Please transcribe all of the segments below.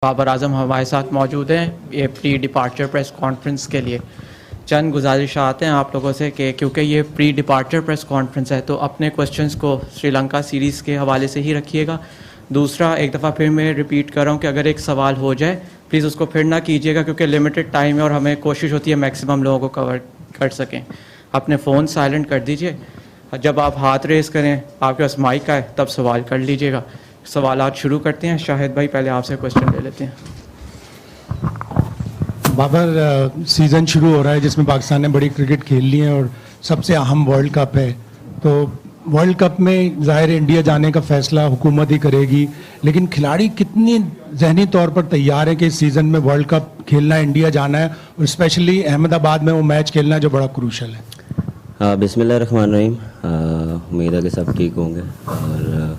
बाबर आजम हमारे साथ मौजूद हैं ये प्री डिपार्चर प्रेस कॉन्फ्रेंस के लिए। चंद गुजारिशात हैं आप लोगों से कि क्योंकि ये प्री डिपार्चर प्रेस कॉन्फ्रेंस है तो अपने क्वेश्चंस को श्रीलंका सीरीज़ के हवाले से ही रखिएगा। दूसरा, एक दफ़ा फिर मैं रिपीट कर रहा हूँ कि अगर एक सवाल हो जाए प्लीज़ उसको फिर ना कीजिएगा क्योंकि लिमिटेड टाइम है और हमें कोशिश होती है मैक्सिमम लोगों को कवर कर सकें। अपने फ़ोन साइलेंट कर दीजिए। जब आप हाथ रेस करें, आपके पास माइक आए, तब सवाल कर लीजिएगा। सवालात शुरू करते हैं। शाहिद भाई पहले आपसे क्वेश्चन ले लेते हैं। बाबर, सीज़न शुरू हो रहा है जिसमें पाकिस्तान ने बड़ी क्रिकेट खेल ली है और सबसे अहम वर्ल्ड कप है। तो वर्ल्ड कप में ज़ाहिर इंडिया जाने का फ़ैसला हुकूमत ही करेगी, लेकिन खिलाड़ी कितनी ज़हनी तौर पर तैयार है कि इस सीज़न में वर्ल्ड कप खेलना है, इंडिया जाना है और स्पेशली अहमदाबाद में वो मैच खेलना है जो बड़ा क्रूशल है। बिस्मिल्लाहिर्रहमानिर्रहीम। उम्मीद है कि सब ठीक होंगे और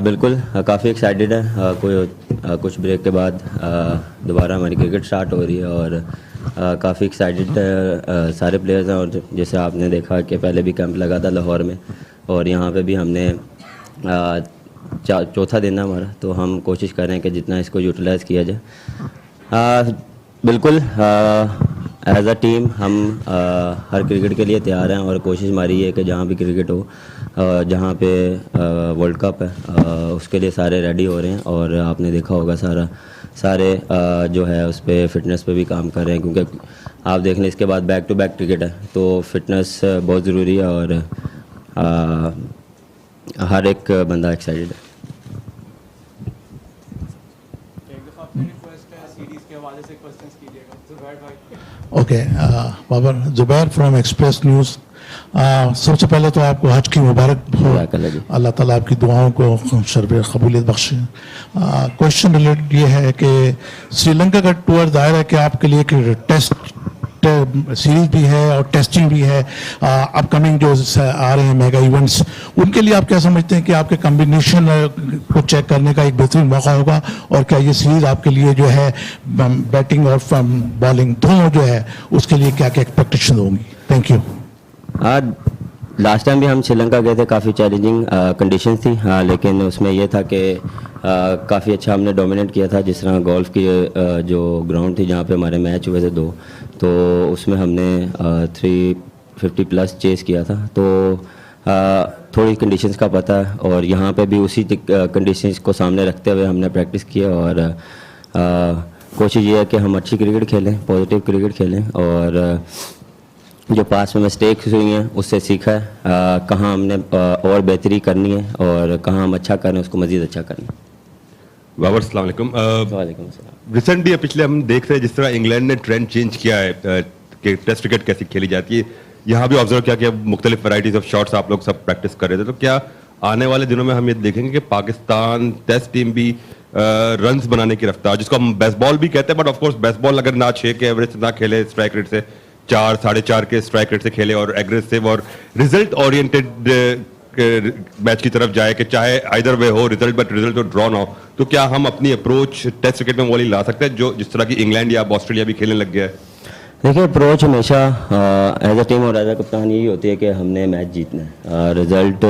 बिल्कुल काफ़ी एक्साइटेड है। कुछ ब्रेक के बाद दोबारा हमारी क्रिकेट स्टार्ट हो रही है और काफ़ी एक्साइटेड सारे प्लेयर्स हैं। और जैसे आपने देखा कि पहले भी कैंप लगा था लाहौर में और यहाँ पे भी हमने चौथा दिन है हमारा, तो हम कोशिश कर रहे हैं कि जितना इसको यूटिलाइज़ किया जाए। बिल्कुल एज अ टीम हम हर क्रिकेट के लिए तैयार हैं और कोशिश हमारी है कि जहाँ भी क्रिकेट हो, जहाँ पे वर्ल्ड कप है उसके लिए सारे रेडी हो रहे हैं। और आपने देखा होगा सारे जो है उस पर फिटनेस पे भी काम कर रहे हैं, क्योंकि आप देख लें इसके बाद बैक टू बैक क्रिकेट है तो फिटनेस बहुत ज़रूरी है और हर एक बंदा एक्साइटेड है। Okay, Babar, Zubair from Express News. सबसे पहले तो आपको हज की मुबारक हो, अल्लाह ताला आपकी दुआओं को शर्ब कबूलियत बख्शे। क्वेश्चन रिलेटेड ये है कि श्रीलंका का टूर जाहिर है कि आपके लिए टेस्ट सीरीज भी है और टेस्टिंग भी है। अपकमिंग जो आ रहे हैं मेगा इवेंट्स, उनके लिए आप क्या समझते हैं कि आपके कॉम्बिनेशन को चेक करने का एक बेहतरीन मौका होगा? और क्या ये सीरीज आपके लिए जो है बैटिंग और बॉलिंग दोनों जो है उसके लिए क्या क्या एक्सपेक्टेशन होंगी? Thank you. लास्ट टाइम भी हम श्रीलंका गए थे, काफ़ी चैलेंजिंग कंडीशंस थी। हाँ, लेकिन उसमें यह था कि काफ़ी अच्छा हमने डोमिनेट किया था। जिस तरह गोल्फ की जो ग्राउंड थी जहाँ पे हमारे मैच हुए थे 2, तो उसमें हमने 350 प्लस चेस किया था। तो थोड़ी कंडीशंस का पता है और यहाँ पे भी उसी कंडीशंस को सामने रखते हुए हमने प्रैक्टिस किया और कोशिश ये है कि हम अच्छी क्रिकेट खेलें, पॉजिटिव क्रिकेट खेलें और जो पास में मिस्टेक्स हुई हैं उससे सीखा है, कहाँ हमने और बेहतरी करनी है और कहाँ हम अच्छा करें उसको मज़ीद अच्छा करना है। बाबर, अस्सलाम वालेकुम। रिसेंटली पिछले हम देख रहे हैं जिस तरह इंग्लैंड ने ट्रेंड चेंज किया है कि टेस्ट क्रिकेट कैसी खेली जाती है। यहाँ भी ऑब्जर्व किया कि मुख्तलिफ वैराइटीज ऑफ शॉट्स आप लोग सब प्रैक्टिस कर रहे थे, तो क्या आने वाले दिनों में हम ये देखेंगे कि पाकिस्तान टेस्ट टीम भी रन्स बनाने की रफ्तार, जिसको हम बेसबॉल भी कहते हैं, बट ऑफकोर्स बेसबॉल अगर ना 6 के एवरेज से ना खेले, स्ट्राइक रेट से 4, 4.5 के स्ट्राइक रेट से खेले और एग्रेसिव और रिजल्ट ओरिएंटेड मैच की तरफ जाए कि चाहे आइदर वे हो रिजल्ट बट रिजल्ट तो ड्रॉ ना हो, तो क्या हम अपनी अप्रोच टेस्ट क्रिकेट में वो ला सकते हैं जो जिस तरह की इंग्लैंड या ऑस्ट्रेलिया भी खेलने लग गया है? देखिए, अप्रोच हमेशा एज अ टीम और एज अ कप्तान यही होती है कि हमने मैच जीतना है। रिजल्ट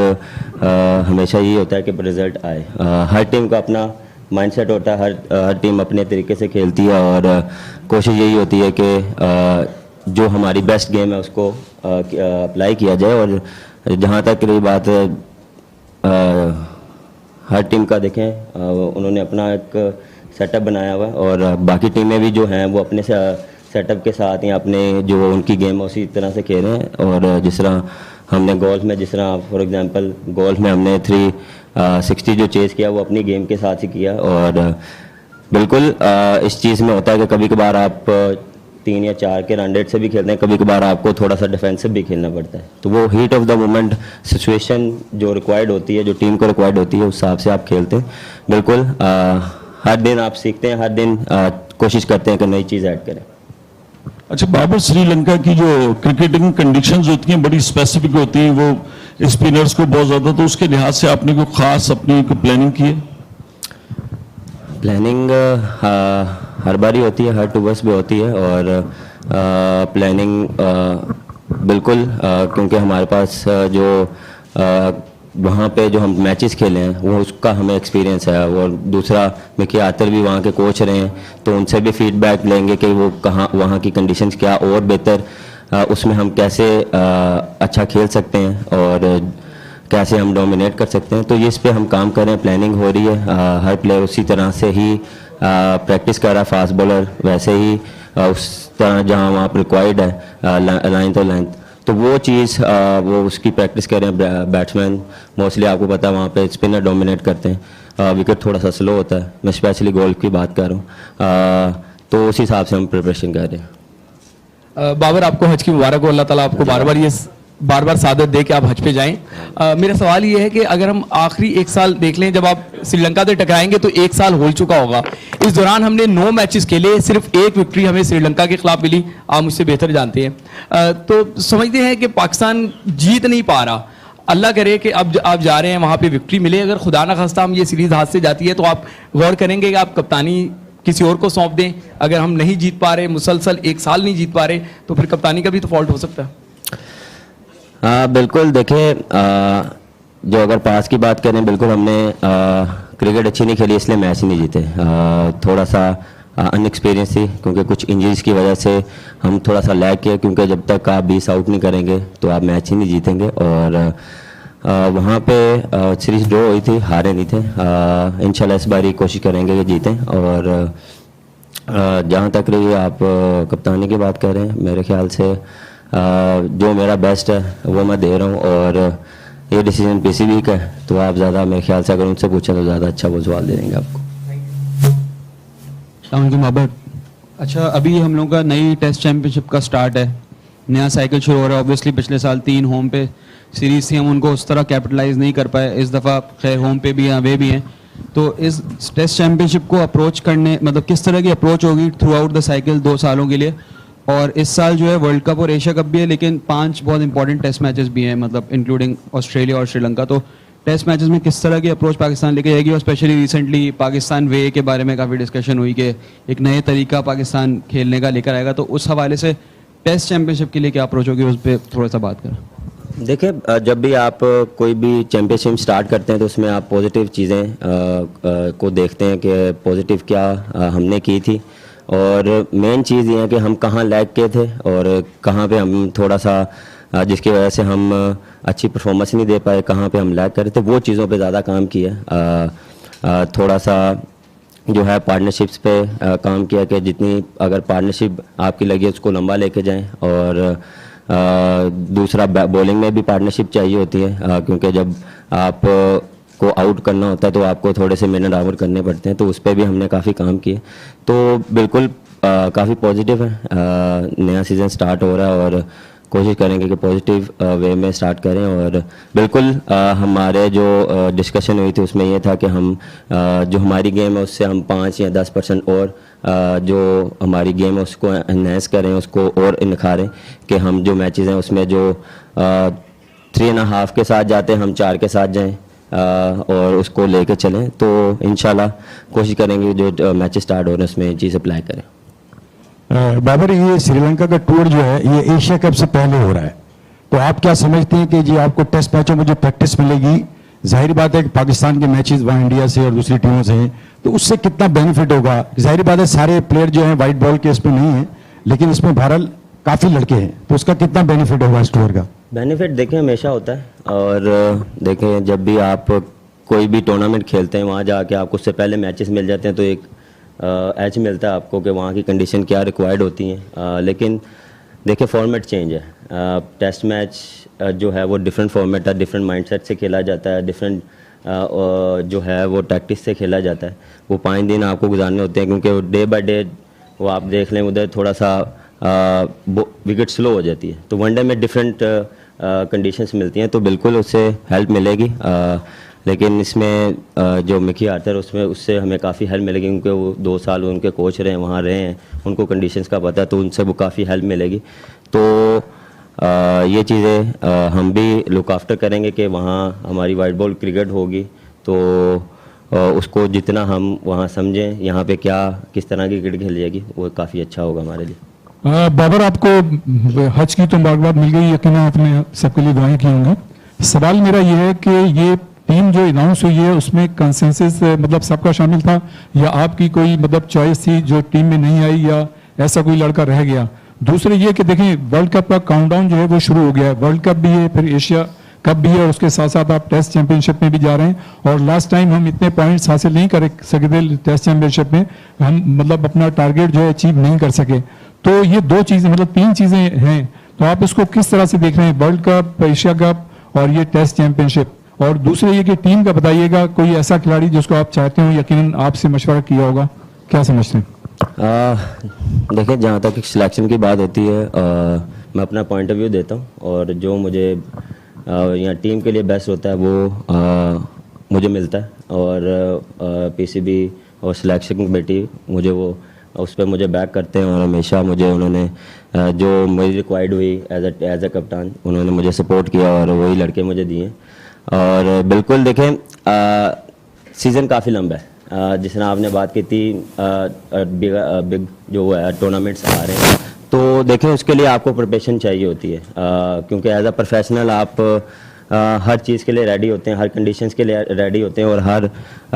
हमेशा यही होता है कि रिजल्ट आए। हर टीम का अपना माइंडसेट होता है, हर टीम अपने तरीके से खेलती है और कोशिश यही होती है कि जो हमारी बेस्ट गेम है उसको अप्लाई किया जाए। और जहाँ तक रही बात हर टीम का देखें, उन्होंने अपना एक सेटअप बनाया हुआ है और बाकी टीमें भी जो हैं वो अपने सेटअप के साथ या अपने जो उनकी गेम है उसी तरह से खेल रहे हैं। और जिस तरह हमने गोल्फ में, जिस तरह फॉर एग्जांपल गोल्फ में हमने 360 जो चेस किया वो अपनी गेम के साथ ही किया। और बिल्कुल इस चीज़ में होता है कि कभी कभार आप 3 या 4 के रन रेट से भी खेलते हैं, कभी कभार आपको थोड़ा सा डिफेंसिव भी खेलना पड़ता है। तो वो heat of the moment situation जो रिक्वायर्ड होती है, जो टीम को रिक्वायर्ड होती है, उस हिसाब से आप खेलते हैं। बिल्कुल हर दिन आप सीखते हैं, हर दिन कोशिश करते हैं कि नई चीज़ ऐड करें। अच्छा बाबर, श्रीलंका की जो क्रिकेटिंग कंडीशंस होती हैं बड़ी स्पेसिफिक होती हैं, वो स्पिनर्स को बहुत ज़्यादा, तो उसके लिहाज से आपने कोई ख़ास अपनी प्लानिंग की है? प्लानिंग हर बारी होती है, हर टूवर्स भी होती है और प्लानिंग बिल्कुल क्योंकि हमारे पास जो वहाँ पे जो हम मैचेस खेले हैं वो उसका हमें एक्सपीरियंस है, और दूसरा मिकी आतर भी वहाँ के कोच रहे हैं, तो उनसे भी फीडबैक लेंगे कि वो कहाँ वहाँ की कंडीशंस क्या और बेहतर उसमें हम कैसे अच्छा खेल सकते हैं और कैसे हम डोमिनेट कर सकते हैं। तो ये इस पे हम काम कर रहे हैं, प्लानिंग हो रही है, हर प्लेयर उसी तरह से ही प्रैक्टिस कर रहा है, फास्ट बॉलर वैसे ही उस तरह जहाँ वहाँ पर रिक्वायर्ड है लाइन तो लेंथ, तो वो चीज़ वो उसकी प्रैक्टिस कर रहे हैं। बैट्समैन मोस्टली आपको पता है वहाँ पे स्पिनर डोमिनेट करते हैं, विकेट थोड़ा सा स्लो होता है, मैं स्पेशली गोल्फ की बात कर रहा हूँ, तो उस हिसाब से हम प्रिपरेशन कर रहे हैं। बाबर, आपको हज की मुबारक हो, अल्लाह ताला आपको बार बार सादत दे के आप हज पे जाएं। मेरा सवाल ये है कि अगर हम आखिरी एक साल देख लें, जब आप श्रीलंका से टकराएंगे तो एक साल हो चुका होगा, इस दौरान हमने 9 मैचेस खेले, सिर्फ एक विक्ट्री हमें श्रीलंका के खिलाफ मिली, आप मुझसे बेहतर जानते हैं। तो समझते हैं कि पाकिस्तान जीत नहीं पा रहा, अल्लाह करे कि अब आप जा रहे हैं वहाँ पे विक्ट्री मिले, अगर खुदा ना खास्ता हम ये सीरीज हाथ से जाती है तो आप गौर करेंगे कि आप कप्तानी किसी और को सौंप दें? अगर हम नहीं जीत पा रहे, मुसलसल एक साल नहीं जीत पा रहे, तो फिर कप्तानी का भी तो फॉल्ट हो सकता है। बिल्कुल, देखिए जो अगर पास की बात करें, बिल्कुल हमने क्रिकेट अच्छी नहीं खेली इसलिए मैच नहीं जीते, थोड़ा सा अनएक्सपीरियंस थी, क्योंकि कुछ इंजरीज की वजह से हम थोड़ा सा लैग किए, क्योंकि जब तक आप 20 आउट नहीं करेंगे तो आप मैच ही नहीं जीतेंगे, और वहाँ पे सीरीज ड्रॉ हुई थी, हारे नहीं थे। इंशाल्लाह इस बारी कोशिश करेंगे कि जीतें। और जहाँ तक रही आप कप्तानी की बात कर रहे हैं, मेरे ख्याल से जो मेरा बेस्ट है वो मैं दे रहा हूँ, और ये डिसीजन पीसीबी का है, तो आप ज़्यादा मेरे ख्याल से अगर उनसे पूछें तो ज़्यादा अच्छा वो जवाब दे देंगे आपको। बाबर, अच्छा अभी हम लोगों का नई टेस्ट चैंपियनशिप का स्टार्ट है, नया साइकिल शुरू हो रहा है। ऑब्वियसली पिछले साल 3 होम पे सीरीज थी, हम उनको उस तरह कैपिटलाइज नहीं कर पाए, इस दफ़ा खैर होम पे भी हैं, वे भी हैं, तो इस टेस्ट चैंपियनशिप को अप्रोच करने, मतलब किस तरह की अप्रोच होगी थ्रू आउट द साइकिल 2 सालों के लिए? और इस साल जो है वर्ल्ड कप और एशिया कप भी है, लेकिन 5 बहुत इंपॉर्टेंट टेस्ट मैचेस भी हैं, मतलब इंक्लूडिंग ऑस्ट्रेलिया और श्रीलंका, तो टेस्ट मैचेस में किस तरह की अप्रोच पाकिस्तान लेके जाएगी? और स्पेशली रिसेंटली पाकिस्तान वे के बारे में काफ़ी डिस्कशन हुई कि एक नए तरीका पाकिस्तान खेलने का लेकर आएगा, तो उस हवाले से टेस्ट चैंपियनशिप के लिए क्या अप्रोच होगी, उस पर थोड़ा सा बात करें। देखिए, जब भी आप कोई भी चैंपियनशिप स्टार्ट करते हैं तो उसमें आप पॉजिटिव चीज़ें को देखते हैं कि पॉजिटिव क्या हमने की थी, और मेन चीज़ ये है कि हम कहाँ लैग के थे और कहाँ पे हम थोड़ा सा जिसकी वजह से हम अच्छी परफॉर्मेंस नहीं दे पाए, कहाँ पे हम लैग कर रहे थे, वो चीज़ों पे ज़्यादा काम किया। थोड़ा सा जो है पार्टनरशिप्स पे काम किया कि जितनी अगर पार्टनरशिप आपकी लगी है उसको लंबा लेके जाएं, और दूसरा बॉलिंग में भी पार्टनरशिप चाहिए होती है, क्योंकि जब आप को आउट करना होता है तो आपको थोड़े से मिनट आउट करने पड़ते हैं, तो उस पर भी हमने काफ़ी काम किए। तो बिल्कुल काफ़ी पॉजिटिव है, नया सीज़न स्टार्ट हो रहा है और कोशिश करेंगे कि पॉजिटिव वे में स्टार्ट करें। और बिल्कुल हमारे जो डिस्कशन हुई थी उसमें ये था कि हम जो हमारी गेम है उससे हम 5 या 10% और जो हमारी गेम है उसको एनहेंस करें, उसको और निखारें, कि हम जो मैचेस हैं उसमें जो 3.5 के साथ जाते हैं हम 4 के साथ जाएं, और उसको लेके चलें। तो इंशाल्लाह कोशिश करेंगे जो मैचेस स्टार्ट हो रहे हैं उसमें ये चीज़ अप्लाई करें। बाबर, ये श्रीलंका का टूर जो है ये एशिया कप से पहले हो रहा है, तो आप क्या समझते हैं कि जी आपको टेस्ट मैचों में जो प्रैक्टिस मिलेगी, जाहिर बात है कि पाकिस्तान के मैचेस वहाँ इंडिया से और दूसरी टीमों से हैं, तो उससे कितना बेनिफिट होगा? जाहिर बात है सारे प्लेयर जो हैं वाइट बॉल के इसमें नहीं हैं, लेकिन इसमें बहरहाल काफ़ी लड़के हैं, तो उसका कितना बेनिफिट होगा इस टूर का? बेनिफिट देखें हमेशा होता है, और देखें जब भी आप कोई भी टूर्नामेंट खेलते हैं वहाँ जाके आपको उससे पहले मैचेस मिल जाते हैं, तो एक एज मिलता है आपको कि वहाँ की कंडीशन क्या रिक्वायर्ड होती हैं। लेकिन देखिए फॉर्मेट चेंज है, टेस्ट मैच जो है वो डिफरेंट फॉर्मेट है, डिफरेंट माइंडसेट से खेला जाता है, डिफरेंट जो है वो टैक्टिक्स से खेला जाता है। वो 5 दिन आपको गुजारने होते हैं, क्योंकि डे बाय डे वो आप देख लें उधर थोड़ा सा विकेट स्लो हो जाती है, तो वनडे में डिफरेंट कंडीशंस मिलती हैं, तो बिल्कुल उससे हेल्प मिलेगी। लेकिन इसमें जो मिकी आर्चर उससे हमें काफ़ी हेल्प मिलेगी, क्योंकि वो 2 साल उनके कोच रहे हैं, वहाँ रहे हैं, उनको कंडीशंस का पता है, तो उनसे वो काफ़ी हेल्प मिलेगी। तो ये चीज़ें हम भी लुक आफ्टर करेंगे कि वहाँ हमारी वाइट बॉल क्रिकेट होगी, तो उसको जितना हम वहाँ समझें यहाँ पे क्या किस तरह की क्रिकेट खेली जाएगी, वो काफ़ी अच्छा होगा हमारे लिए। बाबर, आपको हज की तो मुबारकबाद मिल गई, यकीनन आपने सबके लिए दुआएं की होंगी, सवाल मेरा ये है कि ये टीम जो अनाउंस हुई है उसमें कंसेंसस मतलब सबका शामिल था या आपकी कोई मतलब चॉइस थी जो टीम में नहीं आई या ऐसा कोई लड़का रह गया? दूसरे ये कि देखें वर्ल्ड कप का काउंटडाउन जो है वो शुरू हो गया है, वर्ल्ड कप भी है, फिर एशिया कप भी है और उसके साथ साथ आप टेस्ट चैंपियनशिप में भी जा रहे हैं और लास्ट टाइम हम इतने पॉइंट्स हासिल नहीं कर सके थे टेस्ट चैंपियनशिप में, हम मतलब अपना टारगेट जो है अचीव नहीं कर सके। तो ये दो चीज़ें मतलब तीन चीज़ें हैं, तो आप इसको किस तरह से देख रहे हैं, वर्ल्ड कप, एशिया कप और ये टेस्ट चैंपियनशिप? और दूसरे ये कि टीम का बताइएगा, कोई ऐसा खिलाड़ी जिसको आप चाहते हो, यकीनन आपसे मशवरा किया होगा, क्या समझते हैं? देखिए, जहाँ तक सिलेक्शन की बात होती है मैं अपना पॉइंट ऑफ व्यू देता हूँ और जो मुझे यहाँ टीम के लिए बेस्ट होता है वो मुझे मिलता है और पीसीबी और सिलेक्शन कमेटी मुझे वो उस पर मुझे बैक करते हैं और हमेशा मुझे उन्होंने जो मेरी रिक्वायर्ड हुई एज अ कप्तान उन्होंने मुझे सपोर्ट किया और वही लड़के मुझे दिए। और बिल्कुल देखें, सीज़न काफ़ी लंबा है, जिस तरह आपने बात की थी बिग जो है टूर्नामेंट्स आ रहे हैं, तो देखें उसके लिए आपको प्रिपरेशन चाहिए होती है क्योंकि एज अ प्रोफेशनल आप हर चीज़ के लिए रेडी होते हैं, हर कंडीशंस के लिए रेडी होते हैं और हर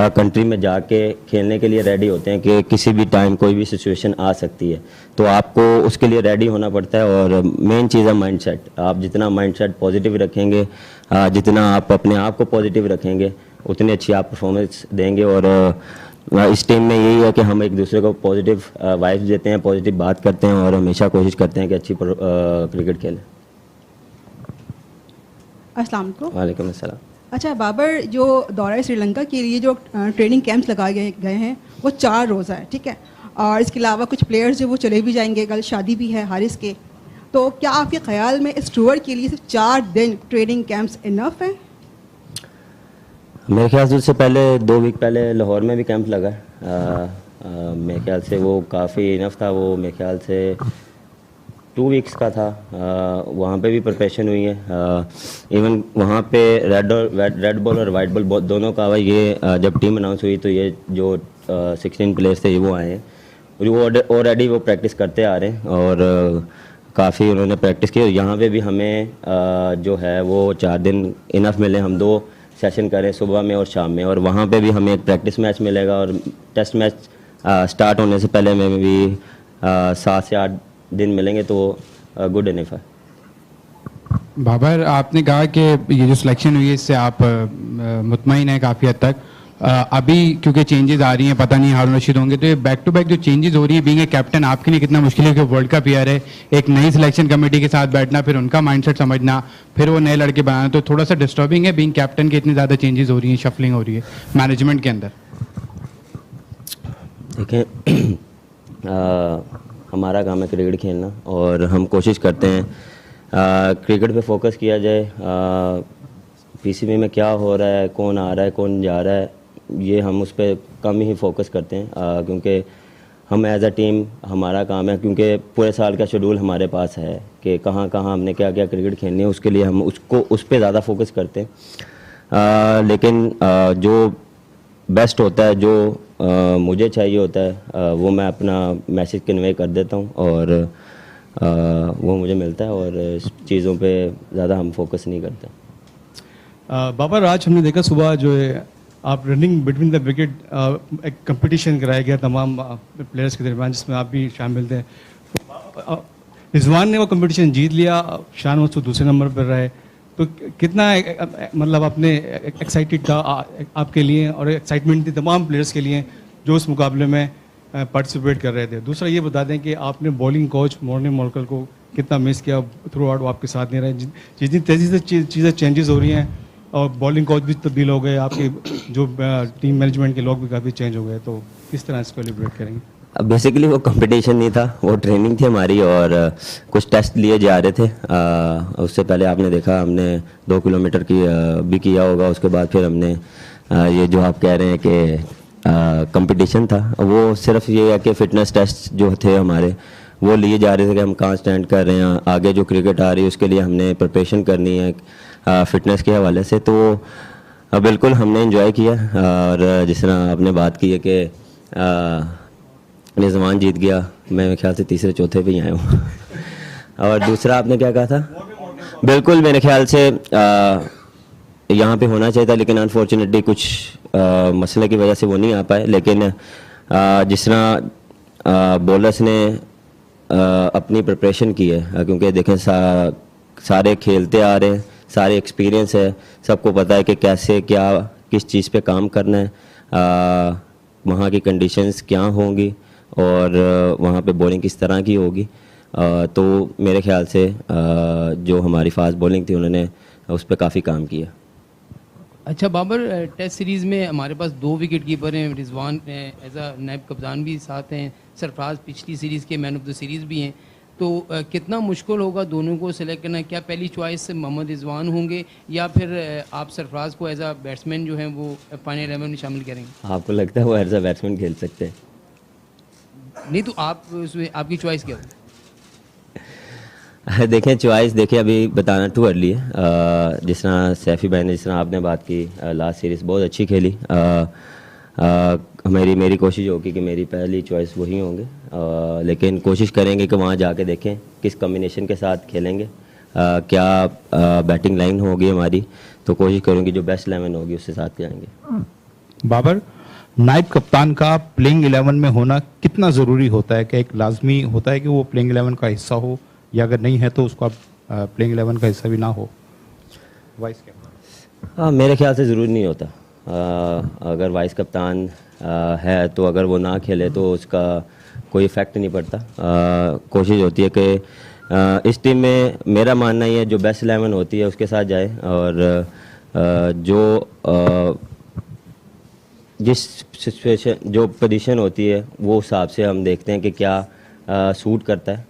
कंट्री में जाके खेलने के लिए रेडी होते हैं कि किसी भी टाइम कोई भी सिचुएशन आ सकती है, तो आपको उसके लिए रेडी होना पड़ता है। और मेन चीज़ है माइंडसेट, आप जितना माइंडसेट पॉजिटिव रखेंगे, जितना आप अपने आप को पॉजिटिव रखेंगे, उतनी अच्छी आप परफॉर्मेंस देंगे। और इस टीम में यही है कि हम एक दूसरे को पॉजिटिव वाइब्स देते हैं, पॉजिटिव बात करते हैं और हमेशा कोशिश करते हैं कि अच्छी क्रिकेट खेलें। अस्सलाम वालेकुम अस्सलाम। अच्छा बाबर, जो दौरा श्रीलंका के लिए जो ट्रेनिंग कैंप्स लगाए गए हैं वो 4 रोज़ा है, ठीक है, और इसके अलावा कुछ प्लेयर्स जो वो चले भी जाएंगे, कल शादी भी है हारिस के, तो क्या आपके ख्याल में इस टूर के लिए सिर्फ 4 दिन ट्रेनिंग कैंप्स इनफ हैं? मेरे ख्याल से उससे पहले 2 वीक पहले लाहौर में भी कैंप लगा मेरे ख्याल से वो काफ़ी इनफ था, वो मेरे ख्याल से 2 वीक्स का था। वहाँ पे भी प्रिपरेशन हुई है, इवन वहाँ पे रेड बॉल और वाइट बॉल दोनों का हुआ। ये जब टीम अनाउंस हुई तो ये जो 16 प्लेयर्स थे वो आए हैं, वो ऑलरेडी वो प्रैक्टिस करते आ रहे हैं और काफ़ी उन्होंने प्रैक्टिस की। यहाँ पे भी हमें जो है वो 4 दिन इनफ मिले, हम 2 सेशन करें सुबह में और शाम में, और वहाँ पे भी हमें एक प्रैक्टिस मैच मिलेगा और टेस्ट मैच स्टार्ट होने से पहले में भी 7 से 8 दिन मिलेंगे, तो गुड इनफ है। बाबर, आपने कहा कि ये जो सिलेक्शन हुई है इससे आप मुतमईन हैं काफ़ी हद तक। अभी क्योंकि चेंजेस आ रही हैं, पता नहीं हारून रशीद होंगे, तो ये बैक टू बैक जो चेंजेस हो रही है बीइंग ए कैप्टन आपके लिए कितना मुश्किल है कि वर्ल्ड कप ईयर है, एक नई सिलेक्शन कमेटी के साथ बैठना, फिर उनका माइंडसेट समझना, फिर वो नए लड़के बनाना, तो थोड़ा सा डिस्टर्बिंग है बीइंग कैप्टन के इतनी ज़्यादा चेंजेस हो रही हैं, शफलिंग हो रही है मैनेजमेंट के अंदर? देखें, हमारा काम है क्रिकेट खेलना और हम कोशिश करते हैं क्रिकेट पे फोकस किया जाए। पीसीबी में क्या हो रहा है, कौन आ रहा है, कौन जा रहा है, ये हम उस पर कम ही फोकस करते हैं क्योंकि हम एज अ टीम हमारा काम है, क्योंकि पूरे साल का शेड्यूल हमारे पास है कि कहाँ कहाँ हमने क्या क्या क्रिकेट खेलनी है, उसके लिए हम उस पर ज़्यादा फोकस करते हैं। लेकिन जो बेस्ट होता है, जो मुझे चाहिए होता है, वो मैं अपना मैसेज कन्वे कर देता हूँ और वो मुझे मिलता है और इस चीज़ों पे ज़्यादा हम फोकस नहीं करते। बाबर, आज हमने देखा सुबह जो है आप रनिंग बिटवीन द विकेट एक कंपटीशन कराया गया तमाम प्लेयर्स के दरमियान, जिसमें आप भी शामिल थे। रिजवान ने वो कंपटीशन जीत लिया, शान मसूद दूसरे नंबर पर रहे, तो कितना मतलब आपने एक्साइटेड था आपके लिए और एक्साइटमेंट थी तमाम प्लेयर्स के लिए जो उस मुकाबले में पार्टिसिपेट कर रहे थे? दूसरा ये बता दें कि आपने बॉलिंग कोच मोर्ने मोलकल को कितना मिस किया, थ्रू आउट वो आपके साथ नहीं रहे, जितनी तेज़ी से चीज़ें चेंजेस हो रही हैं और बॉलिंग कोच भी तब्दील हो गए, आपके जो टीम मैनेजमेंट के लोग भी काफ़ी चेंज हो गए, तो किस तरह इसको सेलिब्रेट करेंगे? बेसिकली वो कंपटीशन नहीं था, वो ट्रेनिंग थी हमारी और कुछ टेस्ट लिए जा रहे थे। उससे पहले आपने देखा हमने 2 किलोमीटर की भी किया होगा, उसके बाद फिर हमने ये जो आप कह रहे हैं कि कंपटीशन था, वो सिर्फ ये है कि फ़िटनेस टेस्ट जो थे हमारे वो लिए जा रहे थे कि हम कहाँ स्टैंड कर रहे हैं, आगे जो क्रिकेट आ रही है उसके लिए हमने प्रिपरेशन करनी है फ़िटनेस के हवाले से। तो बिल्कुल हमने एंजॉय किया और जिस तरह आपने बात की है कि निज़मान जीत गया, मैं मेरे ख्याल से तीसरे चौथे पे ही आया हूँ। और दूसरा आपने क्या कहा था? बिल्कुल मेरे ख्याल से यहाँ पे होना चाहिए था, लेकिन अनफॉर्चुनेटली कुछ मसले की वजह से वो नहीं आ पाए। लेकिन जिस तरह बॉलर्स ने अपनी प्रिपरेशन की है, क्योंकि देखें सारे खेलते आ रहे हैं, सारे एक्सपीरियंस है, सबको पता है कि कैसे क्या किस चीज़ पे काम करना है, वहाँ की कंडीशंस क्या होंगी और वहाँ पे बॉलिंग किस तरह की होगी। तो मेरे ख्याल से जो हमारी फास्ट बॉलिंग थी उन्होंने उस पर काफ़ी काम किया। अच्छा बाबर, टेस्ट सीरीज़ में हमारे पास 2 विकेट कीपर हैं, रिजवान एज अ नायब कप्तान भी साथ हैं, सरफराज पिछली सीरीज़ के मैन ऑफ द सीरीज़ भी हैं, तो कितना मुश्किल होगा दोनों को सेलेक्ट करना? क्या पहली चॉइस मोहम्मद रिजवान होंगे या फिर आप सरफराज को एज अ बैट्समैन जो हैं वो फाइनल 11 में शामिल करेंगे? आपको लगता है वो एज अ बैट्समैन खेल सकते हैं? नहीं तो आप उसमें आपकी चॉइस क्या होगी? देखें चॉइस, देखिए अभी बताना टू अर्ली है। जिस तरह सैफ़ी भाई ने, जिस तरह आपने बात की, लास्ट सीरीज़ बहुत अच्छी खेली। मेरी कोशिश होगी कि मेरी पहली चॉइस वही होंगे, लेकिन कोशिश करेंगे कि वहाँ जाके देखें किस कम्बिनेशन के साथ खेलेंगे, क्या बैटिंग लाइन होगी हमारी, तो कोशिश करूँगी जो बेस्ट 11 होगी उसके साथ जाएंगे। बाबर, नायब कप्तान का प्लेइंग 11 में होना कितना ज़रूरी होता है? कि एक लाजमी होता है कि वो प्लेइंग 11 का हिस्सा हो, या अगर नहीं है तो उसको प्लेइंग 11 का हिस्सा भी ना हो? वाइस कैप्टन मेरे ख्याल से ज़रूरी नहीं होता। अगर वाइस कप्तान है तो अगर वो ना खेले तो उसका कोई इफ़ेक्ट नहीं पड़ता। कोशिश होती है कि इस टीम में मेरा मानना ये है जो बेस्ट 11 होती है उसके साथ जाए, और जिस सिचुएशन जो पोजीशन होती है वो हिसाब से हम देखते हैं कि क्या सूट करता है,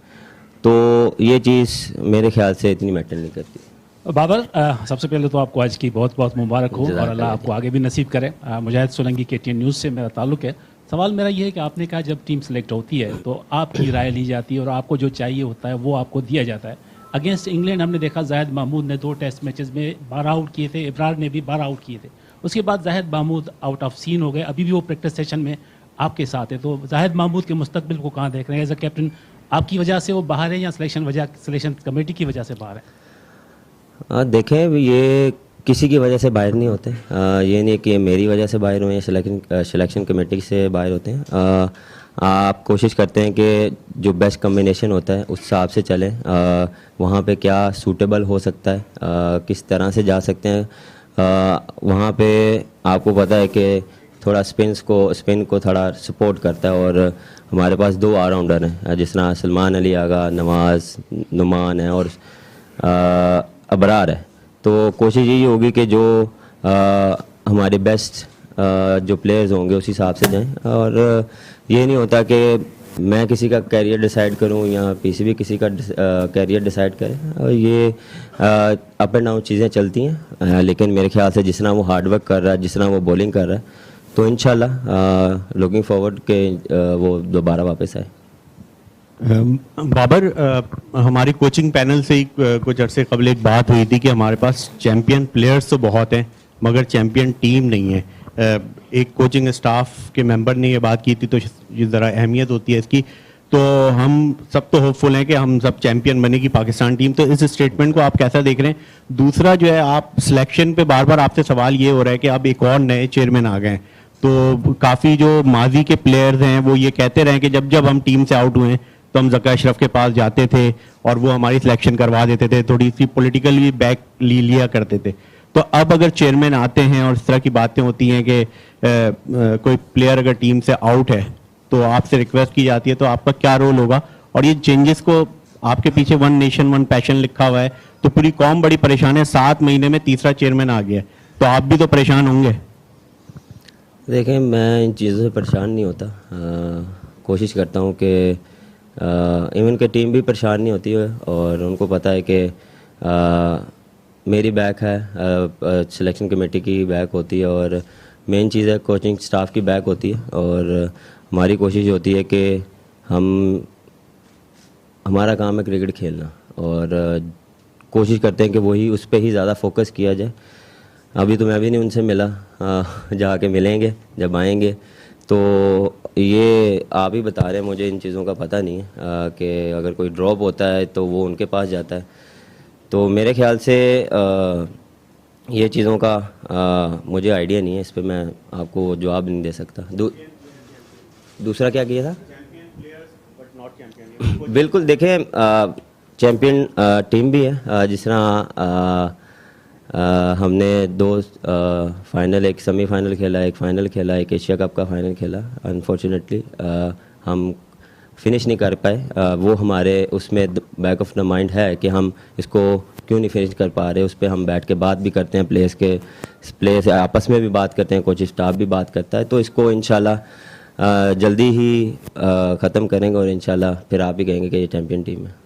तो ये चीज़ मेरे ख्याल से इतनी मैटर नहीं करती। बाबर, सबसे पहले तो आपको आज की बहुत बहुत मुबारक हो और अल्लाह आपको आगे भी नसीब करे। मुजाहिद सोलंकी KTN न्यूज़ से मेरा ताल्लुक़ है। सवाल मेरा ये है कि आपने कहा जब टीम सेलेक्ट होती है तो आपकी राय ली जाती है और आपको जो चाहिए होता है वो आपको दिया जाता है। अगेंस्ट इंग्लैंड हमने देखा जाहिद महमूद ने 2 टेस्ट मैचेस में 12 आउट किए थे, इब्रार ने भी 12 आउट किए थे। उसके बाद Zahid Mahmood out of scene हो गए, अभी भी वो प्रैक्टिस सेशन में आपके साथ है। तो जाहिद महमूद के मुस्तकबिल को कहाँ देख रहे हैं? एज अ कैप्टन आपकी वजह से वो बाहर है या सिलेक्शन कमेटी की वजह से बाहर है? देखें, ये किसी की वजह से बाहर नहीं होते। ये नहीं कि मेरी वजह से बाहर हुए या सिलेक्शन कमेटी से बाहर होते हैं। आप कोशिश करते हैं कि जो बेस्ट कम्बिनेशन होता है उस हिसाब से चलें, वहाँ पे क्या सूटेबल हो सकता है, किस तरह से जा सकते हैं। वहाँ पे आपको पता है कि थोड़ा स्पिन को थोड़ा सपोर्ट करता है, और हमारे पास 2 ऑलराउंडर हैं, जिस तरह सलमान अली आगा, नवाज़, नुमान है और अबरार है। तो कोशिश यही होगी कि जो हमारे बेस्ट जो प्लेयर्स होंगे उस हिसाब से जाएं, और ये नहीं होता कि मैं किसी का कैरियर डिसाइड करूं या PCB किसी का कैरियर डिसाइड करे, और ये अप एंड डाउन चीज़ें चलती हैं। लेकिन मेरे ख्याल से जिस तरह वो हार्डवर्क कर रहा है, जिस तरह वो बॉलिंग कर रहा है, तो इंशाल्लाह लुकिंग फॉरवर्ड के वो दोबारा वापस आए। बाबर, हमारी कोचिंग पैनल से ही कुछ अर्से कबल एक बात हुई थी कि हमारे पास चैम्पियन प्लेयर्स तो बहुत हैं मगर चैम्पियन टीम नहीं है। एक कोचिंग स्टाफ के मेंबर ने ये बात की थी, तो ये ज़रा अहमियत होती है इसकी। तो हम सब तो होपफुल हैं कि हम सब चैम्पियन बनेगी पाकिस्तान टीम, तो इस स्टेटमेंट को आप कैसा देख रहे हैं? दूसरा जो है, आप सिलेक्शन पे बार बार आपसे सवाल ये हो रहा है कि अब एक और नए चेयरमैन आ गए, तो काफ़ी जो माजी के प्लेयर्स हैं वो ये कहते रहे कि जब जब हम टीम से आउट हुए तो हम ज़का अशरफ के पास जाते थे और वो हमारी सिलेक्शन करवा देते थे, थोड़ी सी पॉलिटिकली बैक लिया करते थे। तो अब अगर चेयरमैन आते हैं और इस तरह की बातें होती हैं कि कोई प्लेयर अगर टीम से आउट है तो आपसे रिक्वेस्ट की जाती है, तो आपका क्या रोल होगा? और ये चेंजेस को, आपके पीछे 1 नेशन 1 पैशन लिखा हुआ है, तो पूरी कौम बड़ी परेशान है। 7 महीने में तीसरा चेयरमैन आ गया, तो आप भी तो परेशान होंगे। देखें, मैं इन चीज़ों से परेशान नहीं होता। कोशिश करता हूँ कि इवन के टीम भी परेशान नहीं होती है, और उनको पता है कि मेरी बैक है, सिलेक्शन कमेटी की बैक होती है, और मेन चीज़ है कोचिंग स्टाफ की बैक होती है। और हमारी कोशिश होती है कि हमारा काम है क्रिकेट खेलना, और कोशिश करते हैं कि वही उस पर ही ज़्यादा फोकस किया जाए। अभी तो मैं भी नहीं उनसे मिला, जाके मिलेंगे जब आएंगे। तो ये आप ही बता रहे हैं, मुझे इन चीज़ों का पता नहीं है कि अगर कोई ड्रॉप होता है तो वो उनके पास जाता है। तो मेरे ख्याल से ये चीज़ों का मुझे आइडिया नहीं है, इस पे मैं आपको जवाब नहीं दे सकता। दूसरा क्या किया था? बिल्कुल, देखें चैम्पियन टीम भी है, जिस तरह हमने 2 फाइनल, एक सेमीफाइनल खेला, एक फाइनल खेला, एक एशिया कप का फाइनल खेला। अनफॉर्चुनेटली हम फिनिश नहीं कर पाए। वो हमारे उसमें बैक ऑफ द माइंड है कि हम इसको क्यों नहीं फिनिश कर पा रहे। उस पर हम बैठ के बात भी करते हैं, प्लेयर्स आपस में भी बात करते हैं, कोचिंग स्टाफ भी बात करता है। तो इसको इंशाल्लाह जल्दी ही ख़त्म करेंगे और इंशाल्लाह फिर आप ही कहेंगे कि ये चैम्पियन टीम है।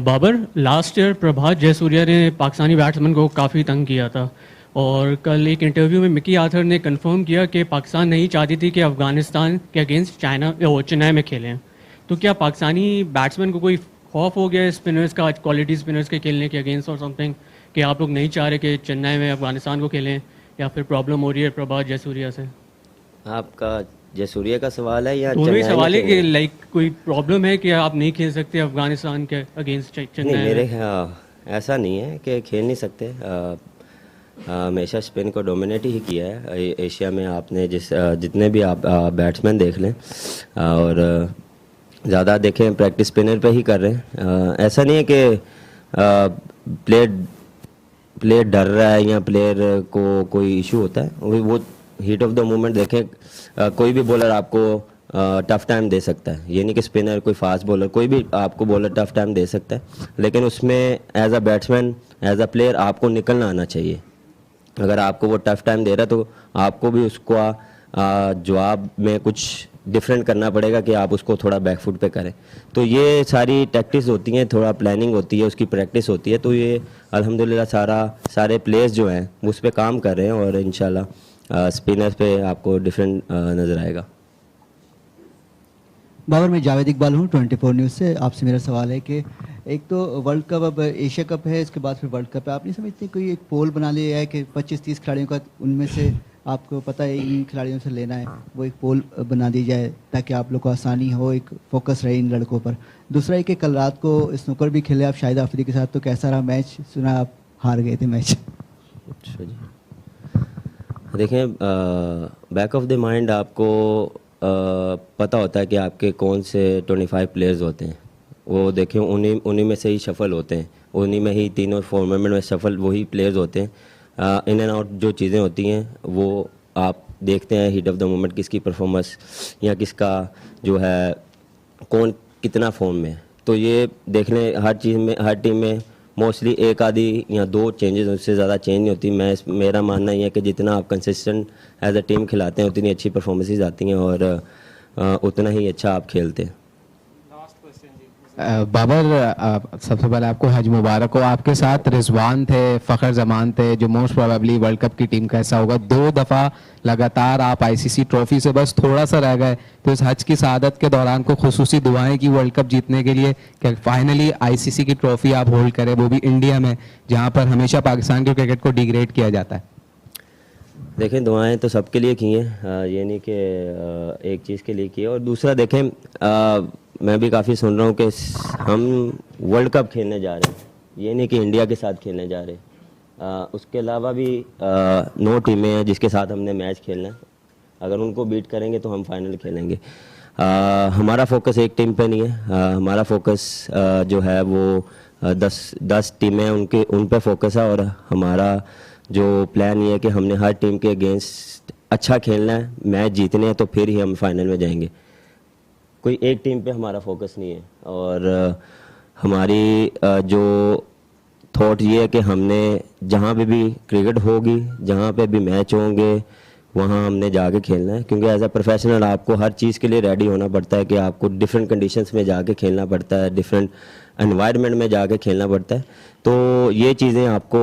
बाबर, लास्ट ईयर प्रभात जयसूर्या ने पाकिस्तानी बैट्समैन को काफ़ी तंग किया था और कल एक इंटरव्यू में मिकी आर्थर ने कंफर्म किया कि पाकिस्तान नहीं चाहती थी कि अफ़गानिस्तान के अगेंस्ट चेन्नई में खेलें। तो क्या पाकिस्तानी बैट्समैन को कोई खौफ हो गया स्पिनर्स का, क्वालिटी स्पिनर्स के खेलने के अगेंस्ट और समथिंग, कि आप लोग नहीं चाह रहे कि चेन्नई में अफ़गानिस्तान को खेलें, या फिर प्रॉब्लम हो रही है प्रभात जयसूर्या से? आपका जयसूर्या का सवाल है या दोनों ही सवाल है कि लाइक कोई प्रॉब्लम है कि आप नहीं खेल सकते अफगानिस्तान के अगेंस्ट चेन्नई? नहीं, मेरे ऐसा नहीं है कि खेल नहीं सकते। हमेशा स्पिन को डोमिनेट ही किया है एशिया में। आपने जितने भी आप बैट्समैन देख लें और ज़्यादा देखें प्रैक्टिस स्पिनर पे ही कर रहे हैं। ऐसा नहीं है कि प्लेयर डर रहा है या प्लेयर को कोई इशू होता है। वो हीट ऑफ द मोमेंट देखें, कोई भी बॉलर आपको टफ टाइम दे सकता है। ये नहीं कि स्पिनर, कोई फास्ट बॉलर, कोई भी आपको बॉलर टफ टाइम दे सकता है, लेकिन उसमें as a batsman, as a player आपको निकलना आना चाहिए। अगर आपको वो टफ टाइम दे रहा है तो आपको भी उसको जवाब में कुछ डिफरेंट करना पड़ेगा कि आप उसको थोड़ा बैकफुट पे करें। तो ये सारी टैक्टिक्स होती हैं, थोड़ा प्लानिंग होती है, उसकी प्रैक्टिस होती है। तो ये अल्हम्दुलिल्लाह सारे प्लेयर्स जो हैं उस पर काम कर रहे हैं और इंशाल्लाह स्पिनर्स पे आपको डिफरेंट नज़र आएगा। बाबर, मैं जावेद इकबाल हूँ 24 न्यूज़ से। आपसे मेरा सवाल है कि एक तो वर्ल्ड कप, अब एशिया कप है, इसके बाद फिर वर्ल्ड कप है। आप नहीं समझते कोई एक पोल बना लिया है कि 25-30 खिलाड़ियों का, उनमें से आपको पता है इन खिलाड़ियों से लेना है, वो एक पोल बना दी जाए ताकि आप लोग को आसानी हो, एक फोकस रहे इन लड़कों पर। दूसरा है कि कल रात को स्नूकर भी खेले आप शाहिद आफरीदी के साथ, तो कैसा रहा मैच? सुना आप हार गए थे मैच। अच्छा जी, देखें बैक ऑफ द माइंड आपको पता होता है कि आपके कौन से 25 प्लेयर्स होते हैं। वो देखें उन्हीं में से ही शफल होते हैं, उन्हीं में ही तीनों फॉर्मेट में शफल वही प्लेयर्स होते हैं। इन एंड आउट जो चीज़ें होती हैं वो आप देखते हैं, हीट ऑफ द मोमेंट किसकी परफॉर्मेंस या किसका जो है कौन कितना फॉर्म में। तो ये देखने हर चीज़ में, हर टीम में मोस्टली एक आधी या 2 चेंजेस, उससे ज़्यादा चेंज नहीं होती। मेरा मानना ये है कि जितना आप कंसिस्टेंट एज अ टीम खिलाते हैं उतनी अच्छी परफॉर्मेंसेस आती हैं और उतना ही अच्छा आप खेलते हैं। बाबर, सबसे पहले आपको हज मुबारक हो। आपके साथ रिजवान थे, फ़खर जमान थे, जो मोस्ट प्रोबेबली वर्ल्ड कप की टीम का हिस्सा होगा। 2 दफ़ा लगातार आप आईसीसी ट्रॉफी से बस थोड़ा सा रह गए। तो इस हज की सआदत के दौरान को खुसूसी दुआएं की वर्ल्ड कप जीतने के लिए कि फाइनली आईसीसी की ट्रॉफी आप होल्ड करें, वो भी इंडिया में, जहां पर हमेशा पाकिस्तान के क्रिकेट को डिग्रेड किया जाता है। देखें, दुआएं तो सबके लिए की हैं, ये नहीं कि एक चीज़ के लिए की है। और दूसरा देखें, मैं भी काफ़ी सुन रहा हूँ कि हम वर्ल्ड कप खेलने जा रहे हैं, ये नहीं कि इंडिया के साथ खेलने जा रहे हैं। उसके अलावा भी 9 टीमें हैं जिसके साथ हमने मैच खेलना है। अगर उनको बीट करेंगे तो हम फाइनल खेलेंगे। हमारा फोकस एक टीम पे नहीं है, हमारा फोकस जो है वो 10 टीमें उन पे फोकस है। और हमारा जो प्लान ये है कि हमने हर टीम के अगेंस्ट अच्छा खेलना है, मैच जीतने हैं, तो फिर ही हम फाइनल में जाएंगे। कोई एक टीम पे हमारा फोकस नहीं है। और हमारी जो थॉट ये है कि हमने जहाँ पे भी क्रिकेट होगी, जहाँ पे भी मैच होंगे, वहाँ हमने जाके खेलना है। क्योंकि एज अ प्रोफेशनल आपको हर चीज़ के लिए रेडी होना पड़ता है कि आपको डिफरेंट कंडीशंस में जाके खेलना पड़ता है, डिफरेंट एनवायरनमेंट में जाके खेलना पड़ता है। तो ये चीज़ें आपको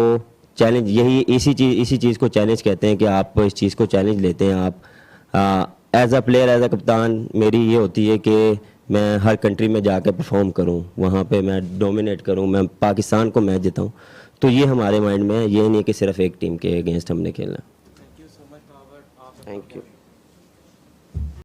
चैलेंज, इसी चीज़ को चैलेंज कहते हैं कि आप इस चीज़ को चैलेंज लेते हैं। आप as a player, as a कप्तान, मेरी ये होती है कि मैं हर कंट्री में जाकर परफॉर्म करूं, वहाँ पे मैं डोमिनेट करूं, मैं पाकिस्तान को मैच जिताऊं। तो ये हमारे माइंड में है, ये नहीं कि सिर्फ एक टीम के अगेंस्ट हमने खेलना। Thank you.